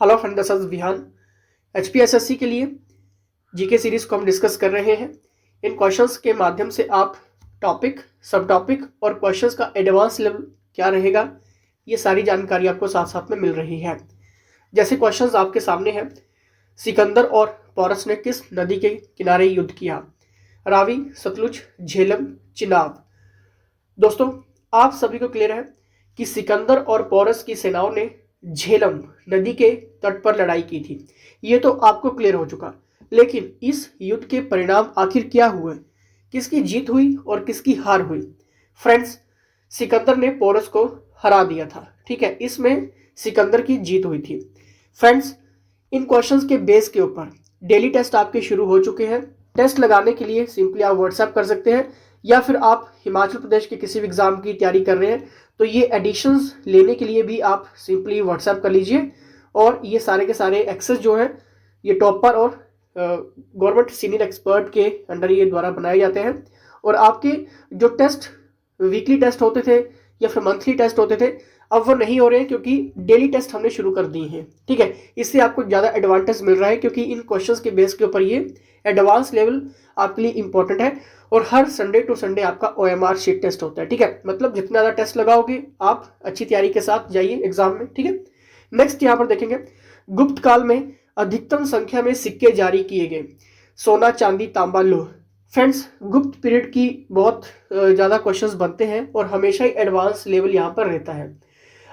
Hello friend, this is Vihaan. HPSSC के लिए GK series को हम डिस्कस कर रहे हैं। इन क्वेश्चंस के माध्यम से आप टॉपिक, सब टॉपिक और क्वेश्चंस का एडवांस लेवल क्या रहेगा, ये सारी जानकारी आपको साथ साथ में मिल रही है। जैसे क्वेश्चंस आपके सामने हैं, सिकंदर और पोरस ने किस नदी के किनारे युद्ध किया? रावी, सतलुज, झेलम, चिनाब। दोस्तों, आप सभी को क्लियर है कि सिकंदर और पोरस की सेनाओं ने झेलम नदी के तट पर लड़ाई की थी। ये तो आपको क्लियर हो चुका। लेकिन इस युद्ध के परिणाम आखिर क्या हुए? किसकी जीत हुई और किसकी हार हुई? फ्रेंड्स, सिकंदर ने पोरस को हरा दिया था। ठीक है, इसमें सिकंदर की जीत हुई थी। फ्रेंड्स, इन क्वेश्चंस के बेस के ऊपर डेली टेस्ट आपके शुरू हो चुके हैं। टेस्ट लगाने के लिए सिंपली आप व्हाट्सएप कर सकते हैं, या फिर आप हिमाचल प्रदेश के किसी भी एग्जाम की तैयारी कर रहे हैं तो ये एडिशंस लेने के लिए भी आप सिंपली व्हाट्सएप कर लीजिए। और ये सारे के सारे एक्सेस जो है ये टॉपर और गवर्नमेंट सीनियर एक्सपर्ट के अंडर ये द्वारा बनाए जाते हैं। और आपके जो टेस्ट वीकली टेस्ट होते थे या फिर मंथली टेस्ट होते थे, अब वो नहीं हो रहे हैं क्योंकि डेली टेस्ट हमने शुरू कर दिए हैं। ठीक है, इससे आपको ज़्यादा एडवांटेज मिल रहा है क्योंकि इन क्वेश्चंस के बेस के ऊपर ये एडवांस लेवल आपके लिए इंपॉर्टेंट है। और हर संडे टू संडे आपका ओएमआर शीट टेस्ट होता है। ठीक है, मतलब जितना ज़्यादा टेस्ट लगाओगे आप अच्छी तैयारी के साथ जाइए एग्जाम में। ठीक है, नेक्स्ट यहाँ पर देखेंगे, गुप्त काल में अधिकतम संख्या में सिक्के जारी किए गए। सोना, चांदी, तांबा, लोह। फ्रेंड्स, गुप्त पीरियड की बहुत ज़्यादा क्वेश्चंस बनते हैं और हमेशा ही एडवांस लेवल यहाँ पर रहता है।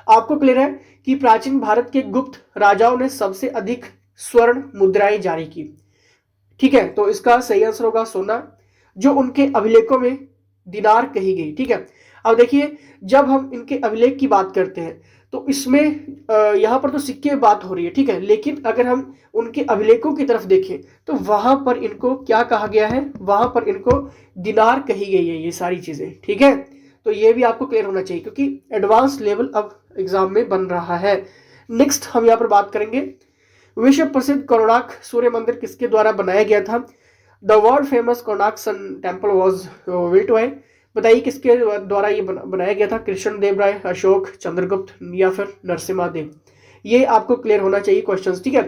आपको क्लियर है कि प्राचीन भारत के गुप्त राजाओं ने सबसे अधिक स्वर्ण मुद्राएं जारी की। ठीक है, तो इसका सही आंसर होगा सोना, जो उनके अभिलेखों में दिनार कही गई। ठीक है, अब देखिए, जब हम इनके अभिलेख की बात करते हैं तो इसमें यहाँ पर तो सिक्के की बात हो रही है। ठीक है, लेकिन अगर हम उनके अभिलेखों की तरफ देखें तो वहां पर इनको क्या कहा गया है? वहां पर इनको दिनार कही गई है, ये सारी चीजें। ठीक है, तो ये भी आपको क्लियर होना चाहिए क्योंकि एडवांस लेवल अब एग्जाम में बन रहा है। नेक्स्ट हम यहाँ पर बात करेंगे, विश्व प्रसिद्ध कोणार्क सूर्य मंदिर किसके द्वारा बनाया गया था? The world famous Konark sun temple was built by. बताइए किसके द्वारा ये बनाया गया था? कृष्ण देव राय, अशोक, चंद्रगुप्त या फिर नरसिम्हा देव। ये आपको क्लियर होना चाहिए क्वेश्चंस। ठीक है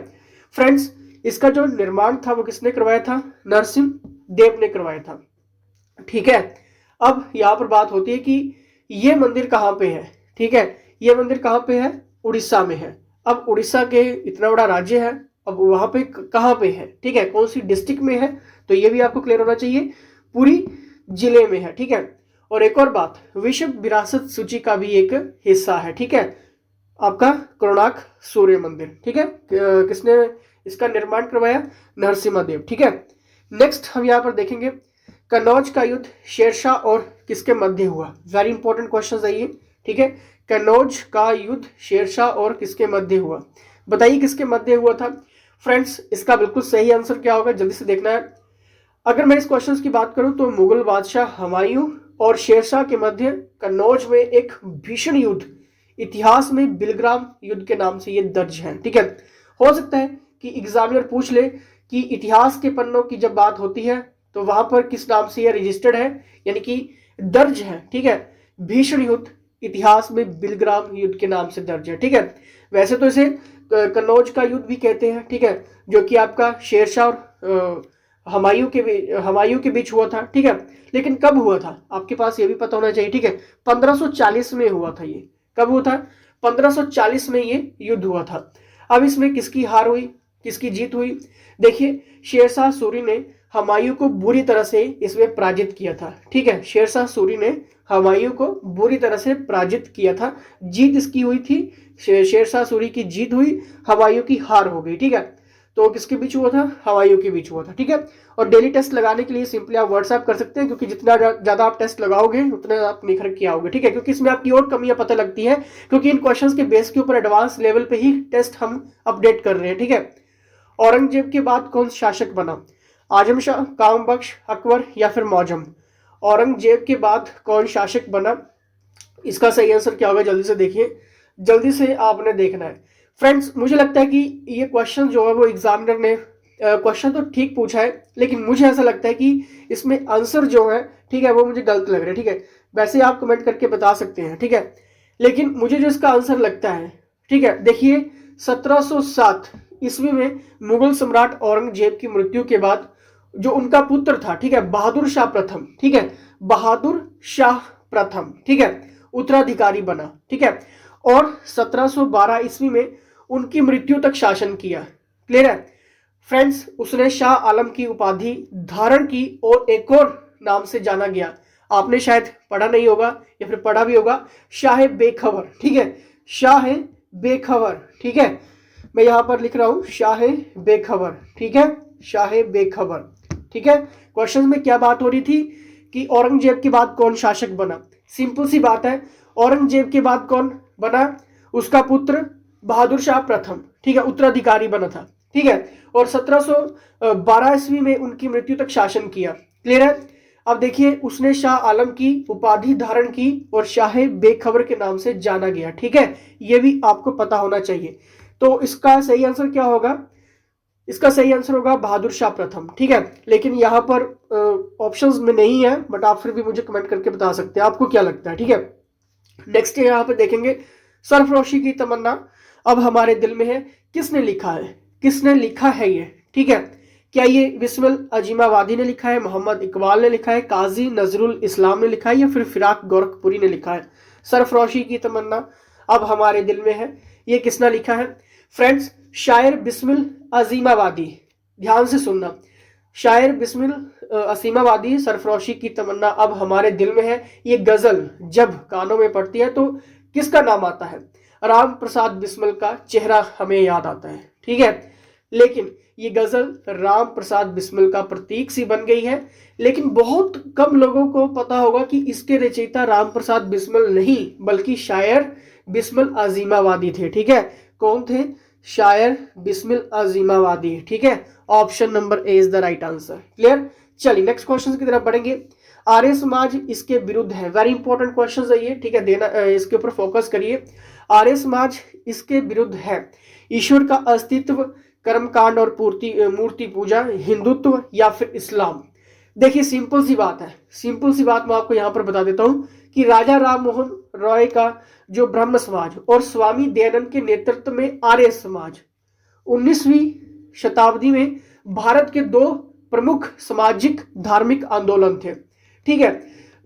फ्रेंड्स, इसका जो निर्माण था वो किसने करवाया था? नरसिम्ह देव ने करवाया था। ठीक है, अब यहाँ पर बात होती है कि ये मंदिर कहाँ पे है। ठीक है, ये मंदिर कहाँ पे है? उड़ीसा में है। अब उड़ीसा के इतना बड़ा राज्य है, अब वहां पे कहाँ पे है? ठीक है, कौन सी डिस्ट्रिक्ट में है? तो ये भी आपको क्लियर होना चाहिए, पूरी जिले में है। ठीक है, और एक और बात, विश्व विरासत सूची का भी एक हिस्सा है। ठीक है, आपका कोणार्क सूर्य मंदिर। ठीक है, किसने इसका निर्माण करवाया? नरसिम्हा देव। ठीक है, नेक्स्ट हम यहाँ पर देखेंगे, कन्नौज का युद्ध शेरशाह और किसके मध्य हुआ? वेरी इंपॉर्टेंट क्वेश्चन है ये। ठीक है, कन्नौज का युद्ध शेरशाह और किसके मध्य हुआ? बताइए किसके मध्य हुआ था? फ्रेंड्स, इसका बिल्कुल सही आंसर क्या होगा, जल्दी से देखना है। अगर मैं इस क्वेश्चन की बात करूं तो मुगल बादशाह हुमायूं और शेरशाह के मध्य कन्नौज में एक भीषण युद्ध, इतिहास में बिलग्राम युद्ध के नाम से ये दर्ज है। ठीक है, हो सकता है कि एग्जामिनर पूछ ले कि इतिहास के पन्नों की जब बात होती है तो वहां पर किस नाम से यह रजिस्टर्ड है, यानी कि दर्ज है। ठीक है, भीषण युद्ध इतिहास में बिलग्राम युद्ध के नाम से दर्ज है। ठीक है, वैसे तो इसे कन्नौज का युद्ध भी कहते हैं। ठीक है, जो कि आपका शेरशाह और हुमायूं के बीच हुआ था। ठीक है, लेकिन कब हुआ था आपके पास ये भी पता होना चाहिए। ठीक है, 1540 में हुआ था ये। कब हुआ था? 1540 में ये युद्ध हुआ था। अब इसमें किसकी हार हुई, किसकी जीत हुई? देखिए, शेरशाह सूरी ने हुमायूं को बुरी तरह से इसमें पराजित किया था। ठीक है, शेरशाह सूरी ने हुमायूं को बुरी तरह से पराजित किया था। जीत इसकी हुई थी, शेरशाह सूरी की जीत हुई, हुमायूं की हार हो गई। ठीक है, तो किसके बीच हुआ था? हुमायूं के बीच हुआ था। ठीक है, और डेली टेस्ट लगाने के लिए सिंपली आप व्हाट्सएप कर सकते हैं क्योंकि जितना ज्यादा आप टेस्ट लगाओगे उतना आप निखर के आओगे। ठीक है, क्योंकि इसमें आपकी और कमियां पता लगती है क्योंकि इन क्वेश्चंस के बेस के ऊपर एडवांस लेवल पे ही टेस्ट हम अपडेट कर रहे हैं। ठीक है, औरंगजेब के बाद कौन शासक बना? आजम शाह, कामबख्श, अकबर या फिर मौजम? औरंगजेब के बाद कौन शासक बना? इसका सही आंसर क्या होगा? जल्दी से देखिए, जल्दी से आपने देखना है। फ्रेंड्स, मुझे लगता है कि ये क्वेश्चन जो है वो एग्जामिनर ने क्वेश्चन तो ठीक पूछा है, लेकिन मुझे ऐसा लगता है कि इसमें आंसर जो है, ठीक है, वो मुझे गलत लग रहा है। ठीक है, वैसे आप कमेंट करके बता सकते हैं। ठीक है, लेकिन मुझे जो इसका आंसर लगता है, ठीक है, देखिए, 1707 ईस्वी में मुगल सम्राट औरंगजेब की मृत्यु के बाद जो उनका पुत्र था, ठीक है, बहादुर शाह प्रथम, ठीक है, बहादुर शाह प्रथम, ठीक है, उत्तराधिकारी बना, ठीक है, और 1712 ईस्वी में उनकी मृत्यु तक शासन किया। क्लियर है फ्रेंड्स? उसने शाह आलम की उपाधि धारण की और एक और नाम से जाना गया, आपने शायद पढ़ा नहीं होगा या फिर पढ़ा भी होगा, शाह बेखबर, ठीक है, शाह बेखबर, ठीक है, मैं यहां पर लिख रहा हूं शाह बेखबर, ठीक है, शाह बेखबर, ठीक है। क्वेश्चन में क्या बात हो रही थी कि औरंगजेब के बाद कौन शासक बना? सिंपल सी बात है, औरंगजेब के बाद कौन बना? उसका पुत्र बहादुर शाह प्रथम, ठीक है, उत्तराधिकारी बना था, ठीक है, और 1712 ईस्वी में उनकी मृत्यु तक शासन किया। क्लियर है? अब देखिए, उसने शाह आलम की उपाधि धारण की और शाह बेखबर के नाम से जाना गया, ठीक है, यह भी आपको पता होना चाहिए। तो इसका सही आंसर क्या होगा? इसका सही आंसर होगा बहादुर शाह प्रथम, ठीक है, लेकिन यहाँ पर ऑप्शंस में नहीं है, बट आप फिर भी मुझे कमेंट करके बता सकते हैं आपको क्या लगता है, ठीक है। नेक्स्ट यहाँ पे देखेंगे, सरफरोशी की तमन्ना अब हमारे दिल में है, किसने लिखा है? किसने लिखा है ये, ठीक है, क्या ये बिस्मिल अजीमाबादी ने लिखा है, मोहम्मद इकबाल ने लिखा है, काजी नजरुल इस्लाम ने लिखा है, या फिर फिराक गोरखपुरी ने लिखा है? सरफरोशी की तमन्ना अब हमारे दिल में है, ये किसने लिखा है? फ्रेंड्स, शायर बिस्मिल अजीमाबादी, ध्यान से सुनना, शायर बिस्मिल असीमाबादी सरफरोशी की तमन्ना अब हमारे दिल में है, ये गजल जब कानों में पड़ती है तो किसका नाम आता है? राम प्रसाद बिस्मिल का चेहरा हमें याद आता है, ठीक है, लेकिन ये गजल राम प्रसाद बिस्मिल का प्रतीक सी बन गई है, लेकिन बहुत कम लोगों को पता होगा कि इसके रचयिता राम प्रसाद बिस्मिल नहीं बल्कि शायर बिस्मिल अजीमाबादी थे, ठीक है। कौन थे? शायर बिस्मिल अजीमाबादी, ठीक है, option number A is the right answer. Clear? चलिए नेक्स्ट क्वेश्चन की तरफ बढ़ेंगे। आर्य समाज इसके विरुद्ध है, वेरी इंपॉर्टेंट क्वेश्चन है ये, ठीक है, देना इसके ऊपर फोकस करिए। आर्य समाज इसके विरुद्ध है, ईश्वर का अस्तित्व, कर्मकांड और मूर्ति पूजा, हिंदुत्व या फिर इस्लाम। देखिए सिंपल सी बात है, सिंपल सी बात मैं आपको यहां पर बता देता हूं कि राजा राम मोहन रॉय का जो ब्रह्म समाज और स्वामी दयानंद के नेतृत्व में आर्य समाज 19वीं शताब्दी में भारत के दो प्रमुख सामाजिक धार्मिक आंदोलन थे, ठीक है।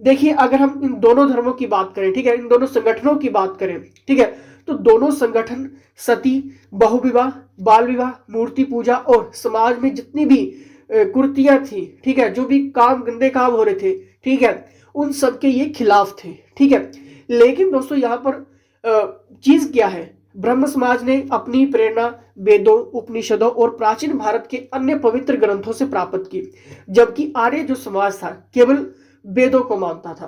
देखिए अगर हम इन दोनों धर्मों की बात करें, ठीक है, इन दोनों संगठनों की बात करें, ठीक है, तो दोनों संगठन सती, बहुविवाह, बाल विवाह, मूर्ति पूजा और समाज में जितनी भी कुरीतियां थी, ठीक है, जो भी काम गंदे काम हो रहे थे, ठीक है, उन सब के ये खिलाफ थे, ठीक है। लेकिन दोस्तों यहाँ पर चीज क्या है? ब्रह्म समाज ने अपनी प्रेरणा वेदों, उपनिषदों और प्राचीन भारत के अन्य पवित्र ग्रंथों से प्राप्त की, जबकि आर्य जो समाज था केवल वेदों को मानता था।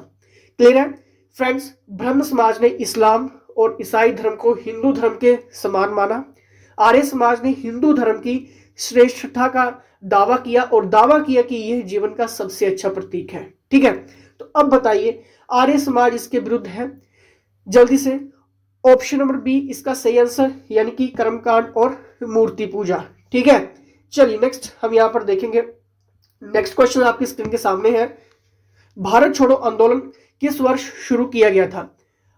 क्लियर है फ्रेंड्स? ब्रह्म समाज ने इस्लाम और ईसाई धर्म को हिंदू धर्म के समान माना, आर्य समाज ने हिंदू धर्म की श्रेष्ठता का दावा किया और दावा किया कि यह जीवन का सबसे अच्छा प्रतीक है, ठीक है। तो अब बताइए आर्य समाज इसके विरुद्ध है, जल्दी से ऑप्शन नंबर बी इसका सही आंसर, यानी कि कर्मकांड और मूर्ति पूजा, ठीक है। चलिए नेक्स्ट हम यहां पर देखेंगे, नेक्स्ट क्वेश्चन आपकी स्क्रीन के सामने है, भारत छोड़ो आंदोलन किस वर्ष शुरू किया गया था?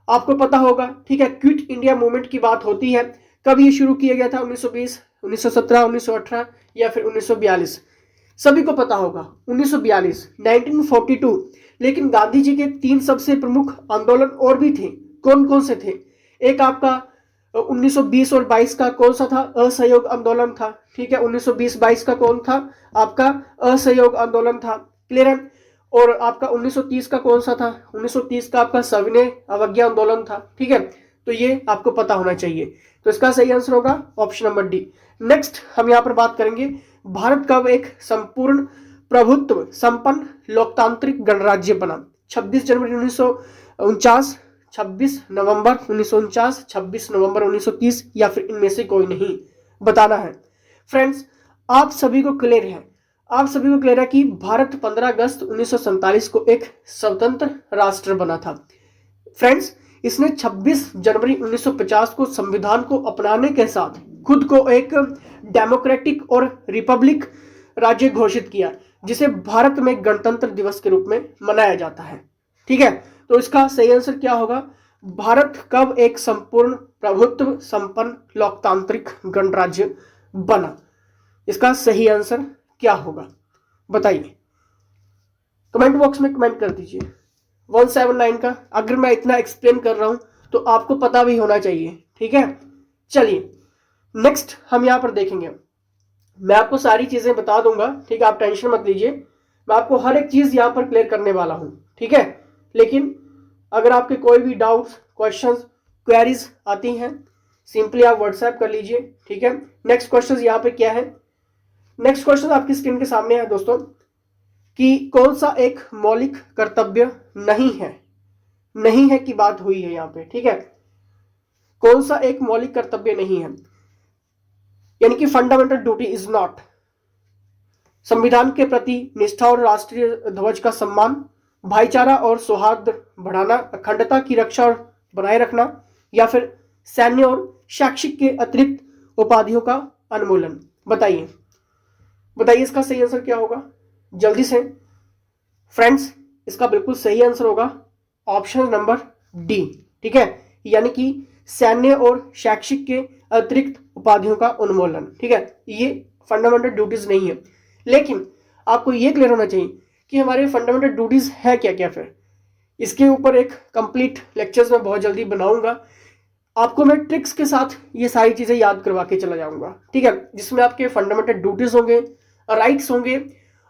आपको पता होगा, ठीक है, क्विट इंडिया मूवमेंट की बात होती है, कब ये शुरू किया गया था? 1920, 1917, 1918 या फिर 1942? सभी को पता होगा 1942, 1942। लेकिन गांधी जी के 3 सबसे प्रमुख आंदोलन और भी थे, कौन कौन से थे? एक आपका 1920 और 22 का कौन सा था? असहयोग आंदोलन था, ठीक है, 1920-22 का कौन था? आपका असहयोग आंदोलन था। क्लियर है? और आपका 1930 का कौन सा था? 1930 का आपका सविनय अवज्ञा आंदोलन था, ठीक है। तो ये आपको पता होना चाहिए, तो इसका सही आंसर होगा ऑप्शन नंबर डी। नेक्स्ट हम यहाँ पर बात करेंगे, भारत कब एक संपूर्ण प्रभुत्व संपन्न लोकतांत्रिक गणराज्य बना? 26 जनवरी 1949, 26 नवंबर 1949, 26 नवंबर 1930 या फिर इनमें से कोई नहीं, बताना है। फ्रेंड्स आप सभी को क्लियर है, आप सभी को क्लियर है कि भारत 15 अगस्त 1947 को एक स्वतंत्र राष्ट्र बना था। फ्रेंड्स इसने 26 जनवरी 1950 को संविधान को अपनाने के साथ खुद को एक डेमोक्रेटिक और रिपब्लिक राज्य घोषित किया, जिसे भारत में गणतंत्र दिवस के रूप में मनाया जाता है, ठीक है। तो इसका सही आंसर क्या होगा? भारत कब एक संपूर्ण प्रभुत्व संपन्न लोकतांत्रिक गणराज्य बना? इसका सही आंसर क्या होगा बताइए, कमेंट बॉक्स में कमेंट कर दीजिए। 179 का अगर मैं इतना एक्सप्लेन कर रहा हूं तो आपको पता भी होना चाहिए, ठीक है। चलिए नेक्स्ट हम यहां पर देखेंगे, मैं आपको सारी चीजें बता दूंगा, ठीक है, आप टेंशन मत लीजिए, मैं आपको हर एक चीज यहां पर क्लियर करने वाला हूं, ठीक है। लेकिन अगर आपके कोई भी डाउट्स, क्वेश्चंस, क्वेरीज आती हैं, सिंपली आप व्हाट्सएप कर लीजिए, ठीक है। नेक्स्ट क्वेश्चन यहां पे क्या है, नेक्स्ट क्वेश्चन आपकी स्क्रीन के सामने है दोस्तों, कि कौन सा एक मौलिक कर्तव्य नहीं है की बात हुई है यहां पे, ठीक है। कौन सा एक मौलिक कर्तव्य नहीं है, यानी कि फंडामेंटल ड्यूटी इज नॉट संविधान के प्रति निष्ठा और राष्ट्रीय ध्वज का सम्मान, भाईचारा और सौहार्द बढ़ाना, अखंडता की रक्षा और बनाए रखना, या फिर सैन्य और शैक्षिक के अतिरिक्त उपाधियों का अनुमूलन। बताइए बताइए इसका सही आंसर क्या होगा जल्दी से फ्रेंड्स। इसका बिल्कुल सही आंसर होगा ऑप्शन नंबर डी, ठीक है, यानी कि सैन्य और शैक्षिक के अतिरिक्त उपाधियों का उन्मूलन, ठीक है। ये फंडामेंटल ड्यूटीज नहीं है, लेकिन आपको ये क्लियर होना चाहिए कि हमारे फंडामेंटल ड्यूटीज है क्या क्या। फिर इसके ऊपर एक कंप्लीट लेक्चर्स में बहुत जल्दी बनाऊंगा, आपको मैं ट्रिक्स के साथ ये सारी चीजें याद करवा के चला जाऊंगा, ठीक है, जिसमें आपके फंडामेंटल ड्यूटीज होंगे, राइट्स होंगे,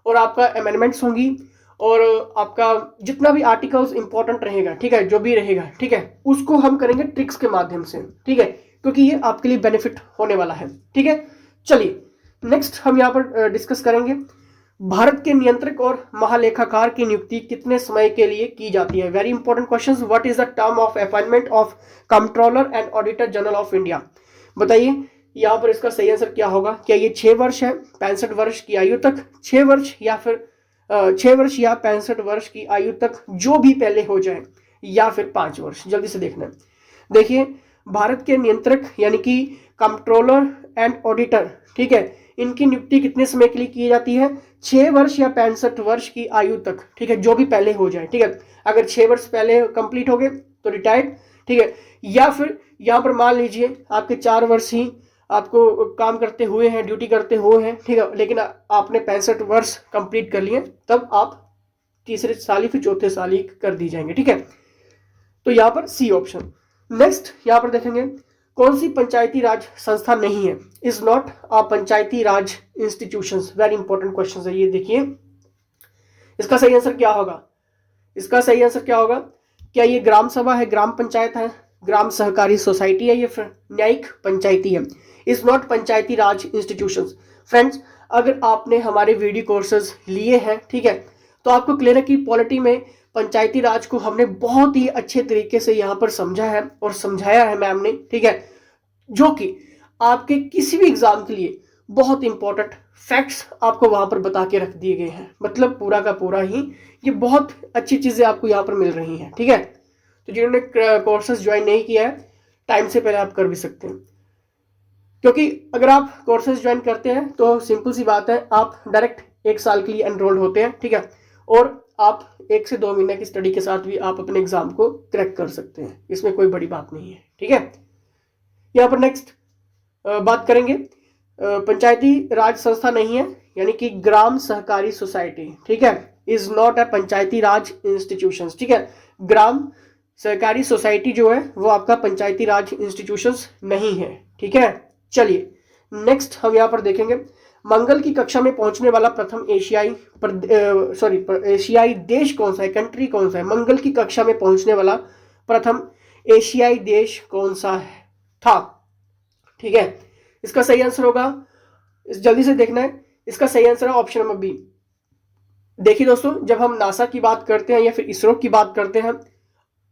और आपका अमेंडमेंट्स होंगी, और आपका जितना भी आर्टिकल्स इंपॉर्टेंट रहेगा, ठीक है, जो भी रहेगा, ठीक है, उसको हम करेंगे ट्रिक्स के माध्यम से, ठीक है, क्योंकि ये आपके लिए बेनिफिट होने वाला है, ठीक है। चलिए नेक्स्ट हम यहाँ पर डिस्कस करेंगे, भारत के नियंत्रक और महालेखाकार की नियुक्ति कितने समय के लिए की जाती है? Very important question. What is the term of appointment of controller and auditor general of India? बताइए यहाँ पर इसका सही आंसर क्या होगा। क्या ये 6 वर्ष है 65 वर्ष की आयु तक, 6 वर्ष या फिर 6 वर्ष या 65 वर्ष की आयु तक, जो भी पहले हो जाए, या फिर 5 वर्ष? जल्दी से देखना है। देखिए भारत के नियंत्रक यानी कि कंट्रोलर एंड ऑडिटर, ठीक है, इनकी नियुक्ति कितने समय के लिए की जाती है? 6 वर्ष या 65 वर्ष की आयु तक, ठीक है, जो भी पहले हो जाए, ठीक है। अगर 6 वर्ष पहले कंप्लीट हो गए तो रिटायर्ड, ठीक है, या फिर यहां पर मान लीजिए आपके 4 वर्ष ही आपको काम करते हुए हैं, ड्यूटी करते हुए हैं, ठीक है, लेकिन आपने 65 वर्ष कंप्लीट कर लिए, तब आप तीसरे साल ही फिर चौथे साल ही कर दी जाएंगे, ठीक है। तो यहां पर सी ऑप्शन। नेक्स्ट यहां पर देखेंगे, कौन सी पंचायती राज संस्था नहीं है? Is not a Panchayati Raj institutions. Very important question है ये, देखिए इसका सही आंसर क्या होगा। इसका सही आंसर क्या होगा? क्या ये ग्राम सभा है, ग्राम पंचायत है, ग्राम सहकारी सोसाइटी है, या फिर न्यायिक पंचायती है? Is not Panchayati Raj institutions. Friends अगर आपने हमारे वीडियो कोर्सेज लिए हैं, ठीक है, तो आपको क्लियर है कि पॉलिटी में पंचायती राज को हमने बहुत ही अच्छे तरीके से यहाँ पर समझा है और समझाया है मैम ने, ठीक है, जो कि आपके किसी भी एग्जाम के लिए बहुत इंपॉर्टेंट फैक्ट्स आपको वहां पर बता के रख दिए गए हैं। मतलब पूरा का पूरा ही ये बहुत अच्छी चीजें आपको यहाँ पर मिल रही हैं, ठीक है। तो जिन्होंने कोर्सेज ज्वाइन नहीं किया है, टाइम से पहले आप कर भी सकते हैं, क्योंकि अगर आप कोर्सेज ज्वाइन करते हैं तो सिंपल सी बात है, आप डायरेक्ट 1 साल के लिए एनरोल्ड होते हैं, ठीक है, और आप 1 से 2 महीने की स्टडी के साथ भी आप अपने एग्जाम को क्रैक कर सकते हैं, इसमें कोई बड़ी बात नहीं है, ठीक है। यहाँ पर नेक्स्ट बात करेंगे, पंचायती राज संस्था नहीं है, यानी कि ग्राम सहकारी सोसाइटी, ठीक है, is not a Panchayati Raj institution, ठीक है। ग्राम सहकारी सोसाइटी जो है वो आपका पंचायती राज इंस्टीट्यूशंस नहीं है, ठीक है। चलिए नेक्स्ट हम यहाँ पर देखेंगे, मंगल की कक्षा में पहुंचने वाला प्रथम एशियाई देश कौन सा है, कंट्री कौन सा है? मंगल की कक्षा में पहुंचने वाला प्रथम एशियाई देश कौन सा था, ठीक है। इसका सही आंसर होगा, जल्दी से देखना है, इसका सही आंसर है ऑप्शन नंबर बी। देखिए दोस्तों, जब हम नासा की बात करते हैं या फिर इसरो की बात करते हैं,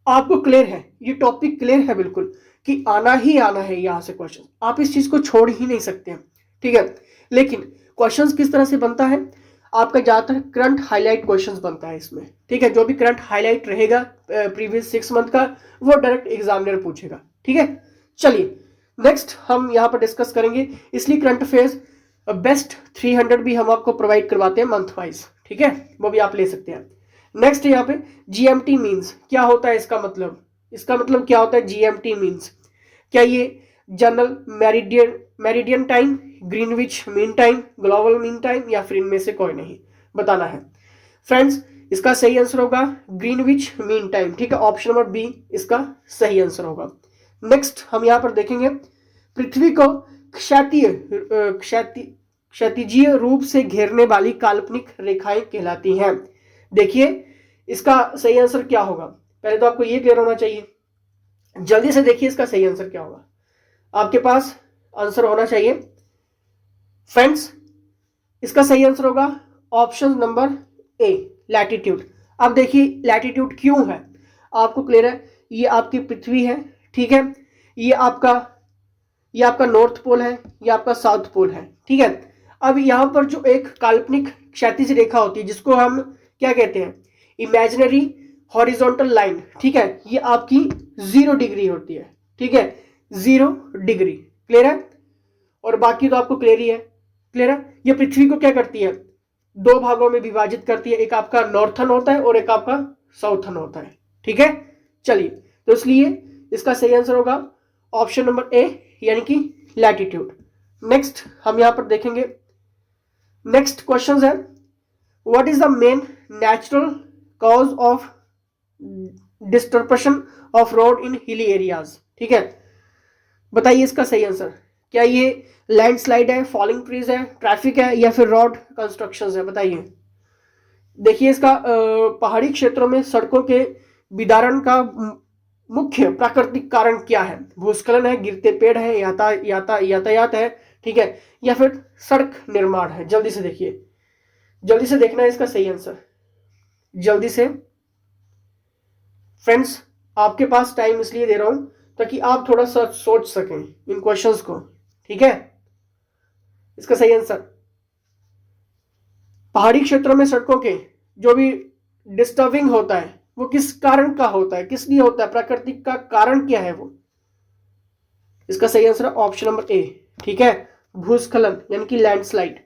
आपको क्लियर है, ये टॉपिक क्लियर है बिल्कुल कि आना ही आना है यहां से क्वेश्चन, आप इस चीज को छोड़ ही नहीं सकते हैं, ठीक है। लेकिन क्वेश्चंस किस तरह से बनता है, आपका ज्यादातर करंट हाईलाइट क्वेश्चंस बनता है इसमें, ठीक है। जो भी करंट हाईलाइट रहेगा प्रीवियस 6 मंथ का, वो डायरेक्ट एग्जामिनर पूछेगा, ठीक है। चलिए नेक्स्ट हम यहाँ पर डिस्कस करेंगे, इसलिए करंट अफेयर्स बेस्ट 300 भी हम आपको प्रोवाइड करवाते हैं मंथ वाइज, ठीक है, वो भी आप ले सकते हैं। नेक्स्ट यहाँ पे जीएमटी मीन्स क्या होता है, इसका मतलब इसका मतलब क्या होता है जीएमटी मीन्स? क्या ये general meridian time, Greenwich mean time, global mean time, या फिर इनमें से कोई नहीं, बताना है फ्रेंड्स। इसका सही आंसर होगा ग्रीनविच मीन टाइम। ठीक है, ऑप्शन नंबर बी इसका सही आंसर होगा। नेक्स्ट हम यहां पर देखेंगे, पृथ्वी को क्षैतिजीय रूप से घेरने वाली काल्पनिक रेखाएं कहलाती हैं। देखिए इसका सही आंसर क्या होगा, पहले तो आपको ये क्लियर होना चाहिए। जल्दी से देखिए इसका सही आंसर क्या होगा, आपके पास आंसर होना चाहिए फ्रेंड्स। इसका सही आंसर होगा ऑप्शन नंबर ए, लैटिट्यूड। अब देखिए लैटिट्यूड क्यों है, आपको क्लियर है, ये आपकी पृथ्वी है, ठीक है, ये आपका नॉर्थ पोल है, ये आपका साउथ पोल है, ठीक है। अब यहां पर जो एक काल्पनिक क्षैतिज रेखा होती है जिसको हम क्या कहते हैं, इमेजिनरी हॉरिजॉन्टल लाइन, ठीक है, ये आपकी 0 डिग्री होती है, ठीक है, 0 डिग्री, क्लियर है। और बाकी तो आपको क्लियर ही है, क्लियर है। ये पृथ्वी को क्या करती है, 2 भागों में विभाजित करती है, एक आपका नॉर्थन होता है और एक आपका साउथन होता है, ठीक है। चलिए तो इसलिए इसका सही आंसर होगा ऑप्शन नंबर ए, यानी कि लैटिट्यूड। नेक्स्ट हम यहां पर देखेंगे, नेक्स्ट क्वेश्चन है, what is the main natural cause of disturbation of road in hilly areas, ठीक है, बताइए इसका सही आंसर। क्या ये लैंडस्लाइड है, फॉलिंग ट्रीज है, ट्रैफिक है, या फिर रोड कंस्ट्रक्शंस है, बताइए। देखिए इसका पहाड़ी क्षेत्रों में सड़कों के विदारण का मुख्य प्राकृतिक कारण क्या है, भूस्खलन है, गिरते पेड़ है, यातायात है, ठीक है, या फिर सड़क निर्माण है। जल्दी से देखिए, जल्दी से देखना है इसका सही आंसर, जल्दी से फ्रेंड्स। आपके पास टाइम इसलिए दे रहा हूं ताकि आप थोड़ा सा सोच सकें इन क्वेश्चंस को, ठीक है। इसका सही आंसर, पहाड़ी क्षेत्रों में सड़कों के जो भी डिस्टर्बिंग होता है वो किस कारण का होता है, किस लिए होता है, प्राकृतिक का कारण क्या है वो, इसका सही आंसर ऑप्शन नंबर ए, ठीक है, भूस्खलन यानी कि लैंडस्लाइड।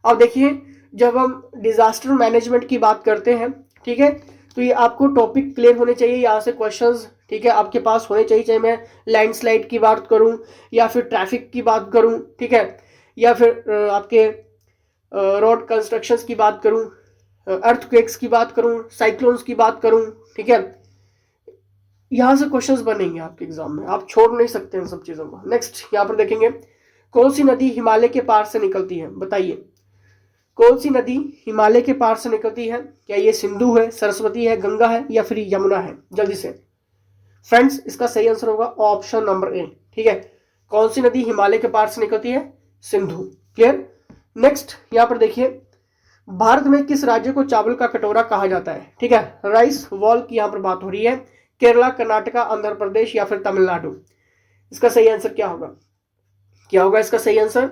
अब देखिए जब हम डिजास्टर मैनेजमेंट की बात करते हैं, ठीक है, तो ये आपको टॉपिक क्लियर होने चाहिए, यहाँ से क्वेश्चंस, ठीक है, आपके पास होने चाहिए, चाहे मैं लैंडस्लाइड की बात करूं या फिर ट्रैफिक की बात करूं, ठीक है, या फिर आपके रोड कंस्ट्रक्शंस की बात करूं, अर्थक्वेक्स की बात करूं, साइक्लोन्स की बात करूं, ठीक है, यहां से क्वेश्चंस बनेंगे आपके एग्जाम में, आप छोड़ नहीं सकते इन सब चीजों को। नेक्स्ट यहां पर देखेंगे, कौन सी नदी हिमालय के पार से निकलती है, बताइए कौन सी नदी हिमालय के पार से निकलती है। क्या ये सिंधु है, सरस्वती है, गंगा है, या फिर यमुना है, जल्दी से फ्रेंड्स। इसका सही आंसर होगा ऑप्शन नंबर ए, ठीक है, कौन सी नदी हिमालय के पार से निकलती है, सिंधु, क्लियर। नेक्स्ट यहां पर देखिए, भारत में किस राज्य को चावल का कटोरा कहा जाता है, ठीक है, राइस वॉल की यहां पर बात हो रही है, केरला, कर्नाटका, आंध्र प्रदेश, या फिर तमिलनाडु। इसका सही आंसर क्या होगा, क्या होगा इसका सही आंसर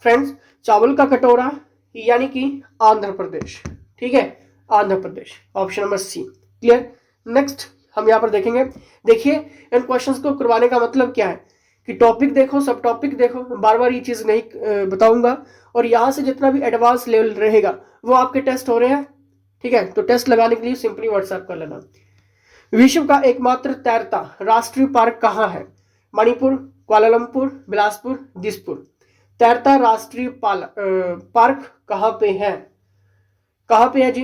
फ्रेंड्स, चावल का कटोरा यानी कि आंध्र प्रदेश, ठीक है, Andhra Pradesh, option number C, clear. Next हम यहां पर देखेंगे, देखिए इन क्वेश्चंस को करवाने का मतलब क्या है कि टॉपिक देखो, सब टॉपिक देखो, बार बार ये चीज नहीं बताऊंगा, और यहां से जितना भी एडवांस लेवल रहेगा वो आपके टेस्ट हो रहे हैं, ठीक है, तो टेस्ट लगाने के लिए सिंपली व्हाट्सएप कर लेना। विश्व का एकमात्र तैरता राष्ट्रीय पार्क कहाँ है, मणिपुर, कुआलालंपुर, बिलासपुर, दिसपुर। तैरता राष्ट्रीय पार्क कहां पे है, कहां पे है जी,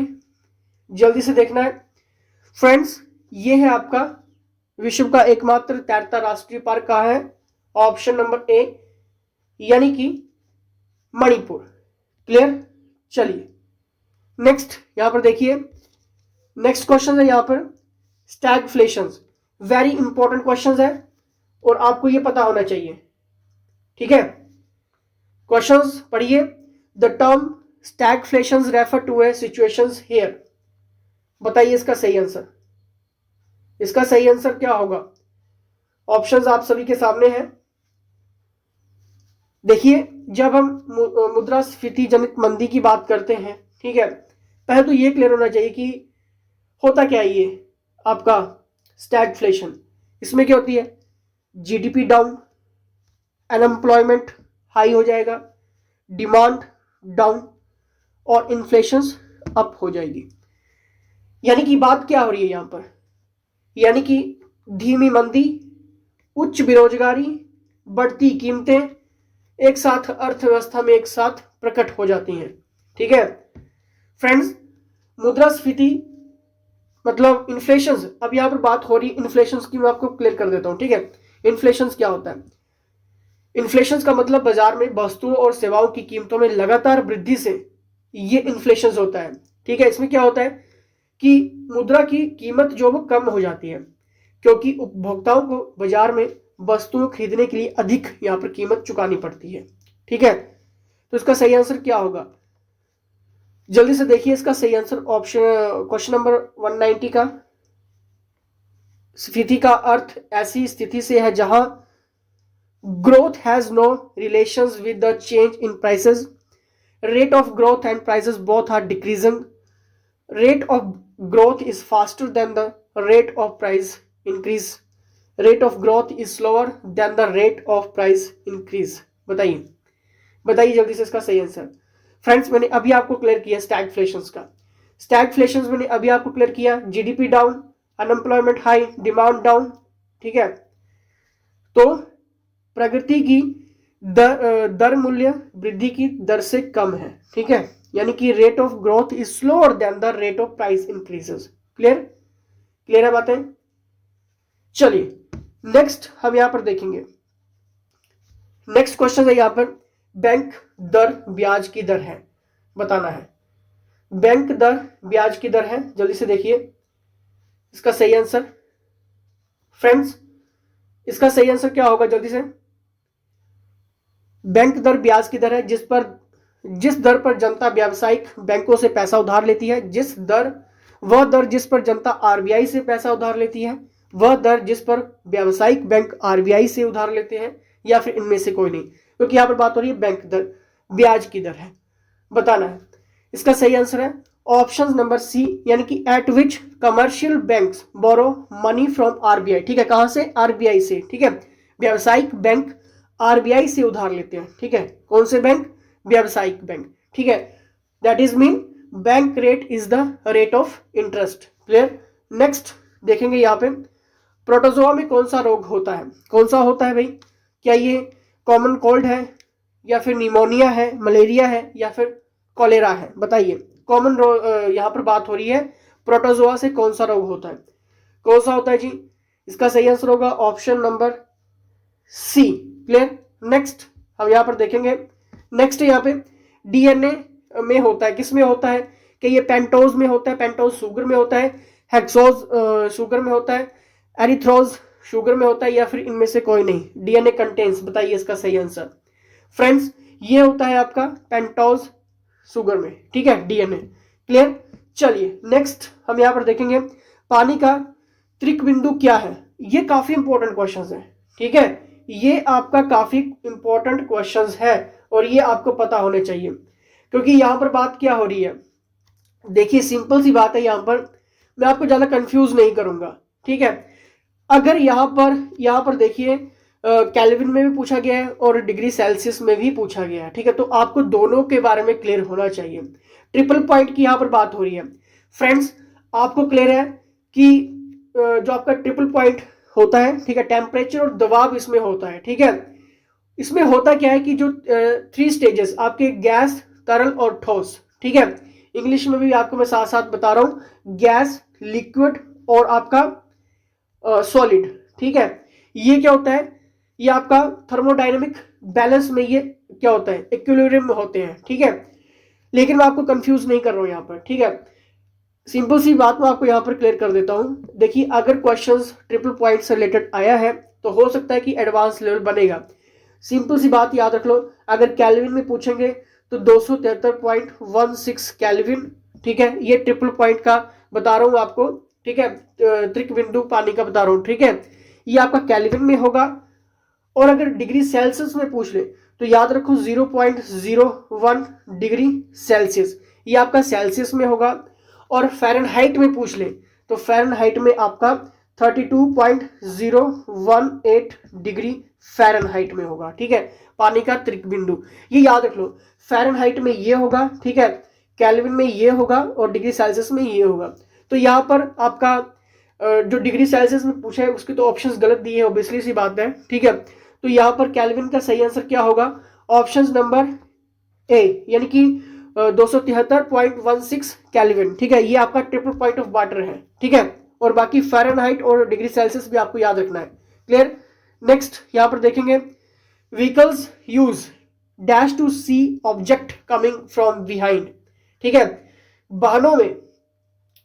जल्दी से देखना है फ्रेंड्स। ये है आपका विश्व का एकमात्र तैरता राष्ट्रीय पार्क कहां है, ऑप्शन नंबर ए, यानी कि मणिपुर, क्लियर। चलिए नेक्स्ट यहां पर देखिए, नेक्स्ट क्वेश्चन है यहां पर स्टैगफ्लेशन, वेरी इंपॉर्टेंट क्वेश्चन है और आपको यह पता होना चाहिए, ठीक है। क्वेश्चंस पढ़िए, the term stagflation refer to a situations here, बताइए इसका सही आंसर, इसका सही आंसर क्या होगा, ऑप्शंस आप सभी के सामने हैं। देखिए जब हम मुद्रास्फीति जनित मंदी की बात करते हैं, ठीक है, पहले तो ये क्लियर होना चाहिए कि होता क्या है ये आपका स्टैगफ्लेशन। इसमें क्या होती है, जीडीपी डाउन, अनएम्प्लॉयमेंट हाई हो जाएगा, डिमांड डाउन और इन्फ्लेशन अप हो जाएगी। यानी कि बात क्या हो रही है यहां पर, यानी कि धीमी मंदी, उच्च बेरोजगारी, बढ़ती कीमतें एक साथ अर्थव्यवस्था में एक साथ प्रकट हो जाती हैं। ठीक है फ्रेंड्स, मुद्रास्फीति मतलब इन्फ्लेशन, अब यहां पर बात हो रही है इन्फ्लेशन की, मैं आपको क्लियर कर देता हूं। ठीक है, इन्फ्लेशन क्या होता है? इन्फ्लेशन का मतलब बाजार में वस्तुओं और सेवाओं की कीमतों में लगातार वृद्धि से ये इन्फ्लेशन होता है। ठीक है, इसमें क्या होता है कि मुद्रा की कीमत जो वो कम हो जाती है, क्योंकि उपभोक्ताओं को बाजार में वस्तुओं खरीदने के लिए अधिक यहां पर कीमत चुकानी पड़ती है। ठीक है, तो इसका सही आंसर क्या होगा? जल्दी से देखिए इसका सही आंसर ऑप्शन क्वेश्चन नंबर 190 का। स्फीति का अर्थ ऐसी स्थिति से है जहां growth has no relations with the change in prices. Rate of growth and prices both are decreasing. Rate of growth is faster than the rate of price increase. Rate of growth is slower than the rate of price increase. बताइए बताइए जल्दी से इसका सही answer. Friends, मैंने अभी आपको clear किया स्टैगफ्लेशन का। स्टैगफ्लेशन मैंने अभी आपको क्लियर किया, GDP down, unemployment high, demand down. ठीक है, तो प्रगति की दर मूल्य वृद्धि की दर से कम है। ठीक है, यानी कि rate of growth is slower then the rate of price increases. Clear clear है बातें? चलिए नेक्स्ट हम यहां पर देखेंगे। नेक्स्ट क्वेश्चन है यहां पर, बैंक दर ब्याज की दर है, बताना है। बैंक दर ब्याज की दर है, जल्दी से देखिए इसका सही आंसर। फ्रेंड्स, इसका सही आंसर क्या होगा? जल्दी से, बैंक दर ब्याज की दर है जिस दर पर जनता व्यावसायिक बैंकों से पैसा उधार लेती है, वह दर जिस पर जनता आरबीआई से पैसा उधार लेती है, वह दर जिस पर व्यावसायिक बैंक आरबीआई से उधार लेते हैं, या फिर इनमें से कोई नहीं, क्योंकि यहां पर बात हो रही है बैंक दर ब्याज की दर है, बताना है। इसका सही आंसर है ऑप्शन नंबर सी, यानी कि at which commercial banks borrow money from RBI. ठीक है, कहां से? आरबीआई से। ठीक है, व्यावसायिक बैंक आरबीआई से उधार लेते हैं। ठीक है, कौन से बैंक? व्यावसायिक बैंक। ठीक है, that is mean bank rate is the rate of interest. Clear? Next देखेंगे यहां पे, प्रोटोजोआ में कौन सा रोग होता है? कौन सा होता है भाई? क्या ये कॉमन कोल्ड है, या फिर निमोनिया है, मलेरिया है, या फिर कॉलेरा है? बताइए। कॉमन यहां पर बात हो रही है प्रोटोजोआ से कौन सा रोग होता है? कौन सा होता है जी? इसका सही आंसर होगा option number C. Clear? Next हम यहां पर देखेंगे। नेक्स्ट यहाँ पे डीएनए में होता है, किस में होता है? कि ये पेंटोज में होता है, पेंटोज शुगर में होता है, हेक्सोज शुगर में होता है, एरिथ्रोज शुगर में होता है, या फिर इनमें से कोई नहीं? डीएनए कंटेन्स, बताइए इसका सही आंसर। फ्रेंड्स, ये होता है आपका पेंटोज शुगर में। ठीक है, डीएनए। क्लियर? चलिए नेक्स्ट हम यहां पर देखेंगे, पानी का त्रिक बिंदु क्या है? ये काफी इंपॉर्टेंट क्वेश्चन है। ठीक है, ये आपका काफी इंपॉर्टेंट क्वेश्चन है और ये आपको पता होने चाहिए, क्योंकि यहां पर बात क्या हो रही है? देखिए सिंपल सी बात है, यहां पर मैं आपको ज्यादा कंफ्यूज नहीं करूंगा। ठीक है, अगर यहां पर देखिए केल्विन में भी पूछा गया है और डिग्री सेल्सियस में भी पूछा गया है। ठीक है, तो आपको दोनों के बारे में क्लियर होना चाहिए। ट्रिपल पॉइंट की यहां पर बात हो रही है। फ्रेंड्स, आपको क्लियर है कि जो आपका ट्रिपल पॉइंट होता है, ठीक है, टेम्परेचर और दबाव इसमें होता है। ठीक है, इसमें होता क्या है कि जो 3 स्टेजेस आपके गैस, तरल और ठोस। ठीक है, इंग्लिश में भी आपको मैं साथ साथ बता रहा हूं, गैस, लिक्विड और आपका सॉलिड। ठीक है, ये क्या होता है? ये आपका थर्मोडायनेमिक बैलेंस में ये क्या होता है? इक्विलिब्रियम में होते हैं। ठीक है, लेकिन मैं आपको कंफ्यूज नहीं कर रहा हूं यहां पर। ठीक है, सिंपल सी बात मैं आपको यहां पर क्लियर कर देता हूं। देखिए, अगर क्वेश्चंस ट्रिपल पॉइंट से रिलेटेड आया है तो हो सकता है कि एडवांस लेवल बनेगा। सिंपल सी बात याद रख लो, अगर केल्विन में पूछेंगे तो 273.16 केल्विन। ठीक है, ये ट्रिपल पॉइंट का बता रहा हूं आपको। ठीक है, त्रिक बिंदु पानी का बता रहा हूं। ठीक है, ये आपका केल्विन में होगा। और अगर डिग्री सेल्सियस में पूछ ले तो याद रखो 0.01 डिग्री सेल्सियस, ये आपका सेल्सियस में होगा। और फ़ारेनहाइट में पूछ ले तो फ़ारेनहाइट में आपका 32.018 डिग्री फ़ारेनहाइट में होगा। ठीक है, पानी का त्रिक बिंदु ये याद रख लो, फ़ारेनहाइट में ये होगा, ठीक है, केल्विन में ये होगा और डिग्री सेल्सियस में ये होगा। तो यहाँ पर आपका जो डिग्री सेल्सियस में पूछा है उसके तो ऑप्शंस गलत दिए हैं, ऑब्वियसली सी बात है, ठीक है। तो यहाँ पर केल्विन का सही आंसर क्या होगा, ऑप्शन नंबर ए, यानी कि 273.16 केल्विन, ठीक है। ये आपका ट्रिपल पॉइंट ऑफ वाटर है, ठीक है। और बाकी फ़ारेनहाइट और डिग्री सेल्सियस भी आपको याद रखना है, क्लियर। नेक्स्ट यहाँ पर देखेंगे, vehicles use dash to see object coming from behind, ठीक है। वाहनों में,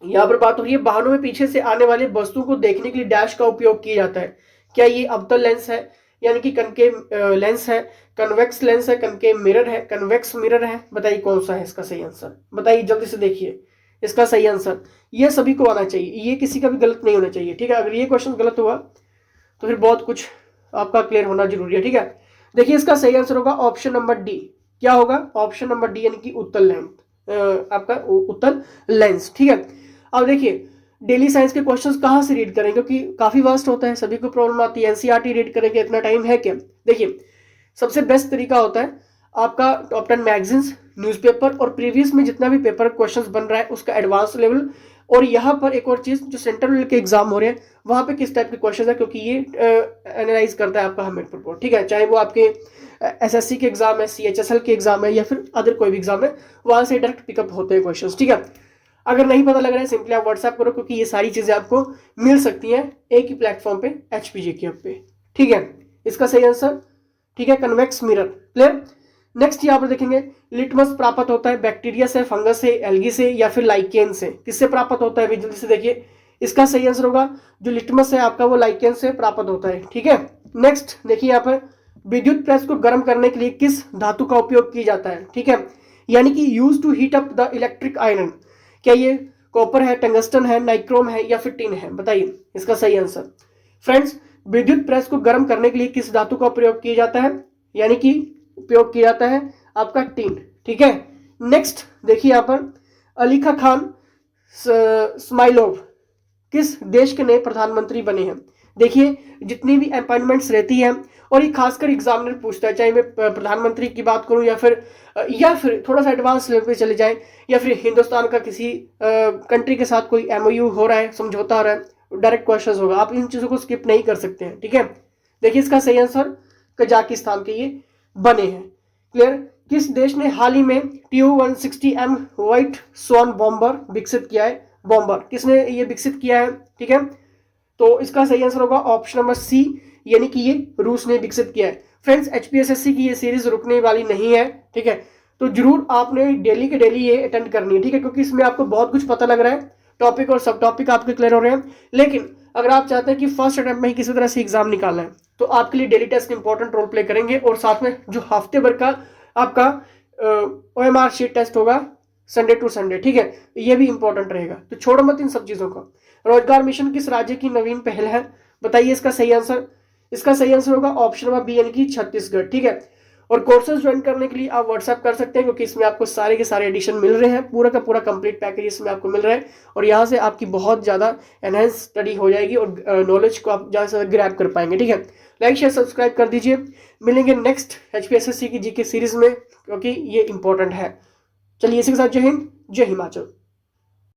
यहां पर बात हो रही है वाहनों में पीछे से आने वाले वस्तु को देखने के लिए डैश का उपयोग किया जाता है। क्या ये अवतल लेंस है, यानी कि कनकेव लेंस है, कन्वेक्स लेंस है, कनकेव मिरर है, कन्वेक्स मिरर है, बताइए कौन सा है इसका सही आंसर, बताइए जल्दी से देखिए इसका सही आंसर। ये सभी को आना चाहिए, ये किसी का भी गलत नहीं होना चाहिए, ठीक है। अगर ये क्वेश्चन गलत हुआ तो फिर बहुत कुछ आपका क्लियर होना जरूरी है, ठीक है। देखिए इसका सही आंसर होगा ऑप्शन नंबर डी। क्या होगा, ऑप्शन नंबर डी, यानी कि उत्तल लेंस, आपका उत्तल लेंस, ठीक है। अब देखिए डेली साइंस के क्वेश्चंस कहाँ से रीड करें, क्योंकि काफी वास्ट होता है, सभी को प्रॉब्लम आती है। एनसीईआरटी रीड करेंगे, इतना टाइम है क्या। देखिए सबसे बेस्ट तरीका होता है आपका टॉप 10 मैगजीन्स, न्यूज़पेपर और प्रीवियस में जितना भी पेपर क्वेश्चंस बन रहा है उसका एडवांस लेवल। और यहाँ पर एक और चीज, जो सेंट्रल लेवल के एग्जाम हो रहे हैं वहां पे किस टाइप के क्वेश्चन है, क्योंकि ये एनालाइज करता है आपका हमीरपुर बोर्ड, ठीक है। चाहे वो आपके एसएससी के एग्जाम है, सीएचएसएल के एग्जाम है, या फिर अदर कोई भी एग्जाम है, वहां से डायरेक्ट पिकअप होते हैं क्वेश्चन, ठीक है। अगर नहीं पता लग रहा है सिंपली आप व्हाट्सएप करो, क्योंकि ये सारी चीजें आपको मिल सकती हैं एक ही प्लेटफॉर्म पे, एचपीजे के पे, ठीक है। इसका सही आंसर, ठीक है, कन्वेक्स मिरर, क्लियर। नेक्स्ट यहाँ पर देखेंगे, लिटमस प्राप्त होता है बैक्टीरिया से, फंगस से, एल्गी से, या फिर लाइकेन से, किससे प्राप्त होता है, जल्दी से देखिए। इसका सही आंसर होगा जो लिटमस है आपका वो लाइकेन से प्राप्त होता है, ठीक है। नेक्स्ट देखिए यहाँ पर, विद्युत प्रेस को गर्म करने के लिए किस धातु का उपयोग किया जाता है, ठीक है, यानी कि use to heat up the electric iron. क्या ये कॉपर है, टंगस्टन है, नाइक्रोम है, या फिर टिन है, बताइए इसका सही आंसर। फ्रेंड्स विद्युत प्रेस को गर्म करने के लिए किस धातु का प्रयोग किया जाता है, यानी कि उपयोग किया जाता है आपका टिन, ठीक है। नेक्स्ट देखिए यहाँ पर, अलीखा खान स्माइलोव किस देश के नए प्रधानमंत्री बने हैं। देखिए जितनी भी अपॉइंटमेंट्स रहती हैं, और ये खासकर एग्जामिनर पूछता है, चाहे मैं प्रधानमंत्री की बात करूं या फिर थोड़ा सा एडवांस लेवल पे चले जाएं, या फिर हिंदुस्तान का किसी कंट्री के साथ कोई एमओयू हो रहा है, समझौता हो रहा है, डायरेक्ट क्वेश्चन होगा, आप इन चीज़ों को स्किप नहीं कर सकते हैं, ठीक है। देखिए इसका सही आंसर कजाकिस्तान के ये बने हैं, क्लियर। किस देश ने हाल ही में TU-160M व्हाइट स्वॉन बॉम्बर विकसित किया है, बॉम्बर किसने ये विकसित किया है, ठीक है। तो इसका सही आंसर होगा ऑप्शन नंबर सी, यानी कि ये रूस ने विकसित किया है। फ्रेंड्स एचपीएसएससी की ये सीरीज रुकने वाली नहीं है, ठीक है। तो जरूर आपने डेली के डेली ये अटेंड करनी है, ठीक है, क्योंकि इसमें आपको बहुत कुछ पता लग रहा है, टॉपिक और सब टॉपिक आपके क्लियर हो रहे हैं। लेकिन अगर आप चाहते हैं कि फर्स्ट अटेम्प्ट में ही किसी तरह से एग्जाम निकालना है, तो आपके लिए daily test important role play करेंगे, और साथ में जो हफ्ते भर का आपका OMR शीट टेस्ट होगा संडे टू संडे, ठीक है, ये भी इंपॉर्टेंट रहेगा। तो छोड़ो मत इन सब चीजों को। रोजगार मिशन किस राज्य की नवीन पहल है, बताइए इसका सही आंसर। इसका सही आंसर होगा ऑप्शन नंबर बी, यानी कि छत्तीसगढ़, ठीक है। और कोर्सेज ज्वाइन करने के लिए आप व्हाट्सएप कर सकते हैं, क्योंकि इसमें आपको सारे के सारे एडिशन मिल रहे हैं, पूरा का पूरा कंप्लीट पैकेज इसमें आपको मिल रहा है, और यहाँ से आपकी बहुत ज़्यादा एनहेंस स्टडी हो जाएगी, और नॉलेज को आप ज़्यादा से ज़्यादा ग्रैब कर पाएंगे, ठीक है। लाइक शेयर सब्सक्राइब कर दीजिए। मिलेंगे नेक्स्ट HPSSC की जीके सीरीज में, क्योंकि ये इंपॉर्टेंट है। चलिए इसी के साथ जय हिंद, जय हिमाचल।